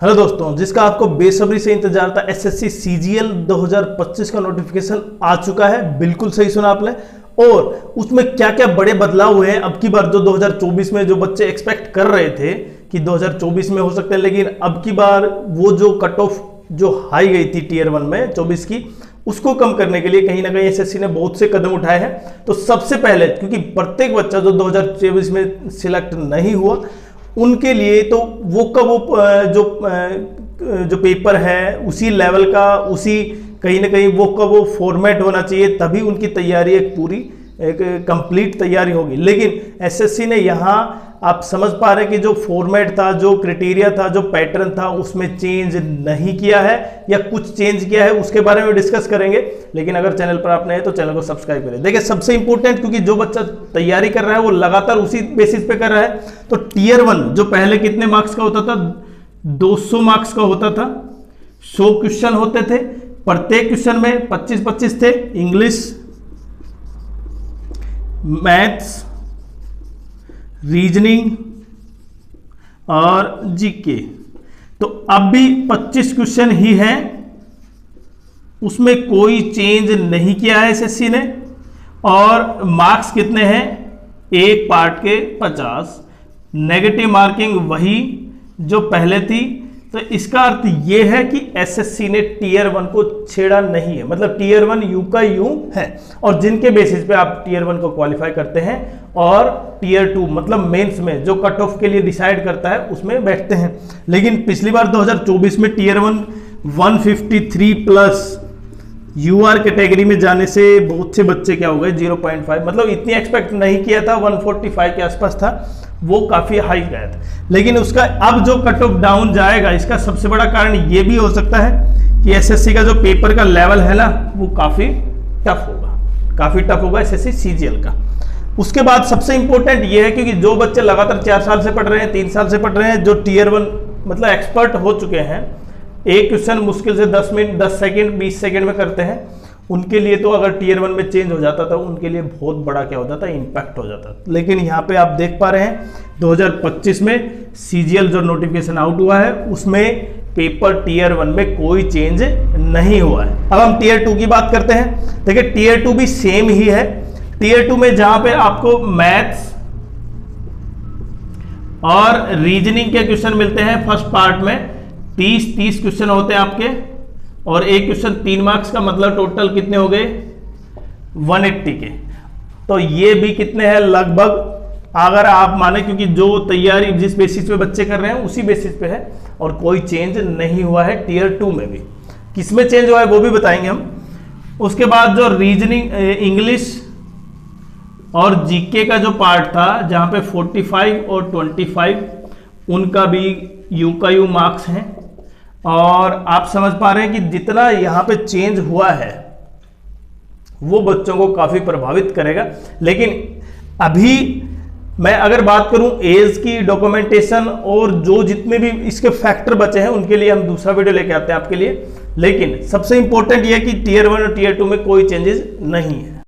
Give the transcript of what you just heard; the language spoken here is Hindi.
हेलो दोस्तों, जिसका आपको बेसब्री से इंतजार था, एसएससी सीजीएल 2025 का नोटिफिकेशन आ चुका है। बिल्कुल सही सुना आपने। और उसमें क्या क्या बड़े बदलाव हुए हैं अब की बार। जो 2024 में जो बच्चे एक्सपेक्ट कर रहे थे कि 2024 में हो सकते हैं, लेकिन अब की बार वो जो कट ऑफ जो हाई गई थी टीयर 1 में 24 की, उसको कम करने के लिए कहीं ना कहीं एसएससी ने बहुत से कदम उठाए हैं। तो सबसे पहले, क्योंकि प्रत्येक बच्चा जो 2024 में सिलेक्ट नहीं हुआ उनके लिए तो वो का वो जो पेपर है उसी लेवल का, उसी कहीं ना कहीं वो का वो फॉर्मेट होना चाहिए, तभी उनकी तैयारी एक पूरी एक कंप्लीट तैयारी होगी। लेकिन एसएससी ने यहाँ आप समझ पा रहे हैं कि जो फॉर्मेट था, जो क्राइटेरिया था, जो पैटर्न था, उसमें चेंज नहीं किया है या कुछ चेंज किया है, उसके बारे में डिस्कस करेंगे। लेकिन अगर चैनल पर आप नए हैं तो चैनल को सब्सक्राइब करें। देखिए, सबसे इंपॉर्टेंट, क्योंकि जो बच्चा तैयारी कर रहा है वो लगातार उसी बेसिस पे कर रहा है। तो टीयर 1 जो पहले कितने मार्क्स का होता था, 200 मार्क्स का होता था, 100 क्वेश्चन होते थे, प्रत्येक क्वेश्चन में 25-25 थे। इंग्लिश, मैथ्स, रीजनिंग और जीके। तो अब भी 25 क्वेश्चन ही हैं, उसमें कोई चेंज नहीं किया है एसएससी ने। और मार्क्स कितने हैं, एक पार्ट के 50, नेगेटिव मार्किंग वही जो पहले थी। तो इसका अर्थ यह है कि एसएससी ने टीयर 1 को छेड़ा नहीं है। मतलब टीयर 1 यू का यू है, और जिनके बेसिस पे आप टीयर 1 को क्वालिफाई करते हैं और टीयर 2 मतलब मेंस में जो कट ऑफ के लिए डिसाइड करता है उसमें बैठते हैं। लेकिन पिछली बार 2024 में टीयर 1 153 प्लस यूआर कैटेगरी में जाने से बहुत से बच्चे क्या हो गए, 0.5, मतलब इतनी एक्सपेक्ट नहीं किया था, 145 के आसपास था, वो काफी हाई गया था। लेकिन उसका अब जो कट ऑफ डाउन जाएगा, इसका सबसे बड़ा कारण ये भी हो सकता है कि एसएससी का जो पेपर का लेवल है ना, वो काफी टफ होगा एसएससी सीजीएल का। उसके बाद सबसे इंपॉर्टेंट ये है, क्योंकि जो बच्चे लगातार 4 साल से पढ़ रहे हैं, 3 साल से पढ़ रहे हैं, जो टीयर 1 मतलब एक्सपर्ट हो चुके हैं, एक क्वेश्चन मुश्किल से 10 मिनट 10 सेकंड 20 सेकंड में करते हैं, उनके लिए तो अगर टीयर 1 में चेंज हो जाता था, उनके लिए बहुत बड़ा क्या होता था, इंपैक्ट हो जाता था। लेकिन यहाँ पे आप देख पा रहे हैं 2025 में सीजीएल जो नोटिफिकेशन आउट हुआ है, उसमें पेपर टीयर 1 में कोई चेंज नहीं हुआ है। अब हम टीयर 2 की बात करते हैं। देखिए, टीयर 2 भी सेम ही है। टीयर 2 में जहां पे आपको मैथ्स और रीजनिंग के क्वेश्चन मिलते हैं, फर्स्ट पार्ट में 30 क्वेश्चन होते हैं आपके, और एक क्वेश्चन 3 मार्क्स का, मतलब टोटल कितने हो गए, 180 के। तो ये भी कितने हैं, लगभग, अगर आप माने, क्योंकि जो तैयारी जिस बेसिस पे बच्चे कर रहे हैं उसी बेसिस पे है, और कोई चेंज नहीं हुआ है टीयर 2 में भी। किसमें चेंज हुआ है वो भी बताएंगे हम। उसके बाद जो रीजनिंग, इंग्लिश और जीके का जो पार्ट था, जहां पे 45 और 25, उनका भी यू का यू मार्क्स हैं। और आप समझ पा रहे हैं कि जितना यहां पे चेंज हुआ है वो बच्चों को काफी प्रभावित करेगा। लेकिन अभी मैं अगर बात करूं एज की, डॉक्यूमेंटेशन और जो जितने भी इसके फैक्टर बचे हैं, उनके लिए हम दूसरा वीडियो लेके आते हैं आपके लिए। लेकिन सबसे इंपॉर्टेंट यह है कि टीयर 1 और टीयर 2 में कोई चेंजेस नहीं है।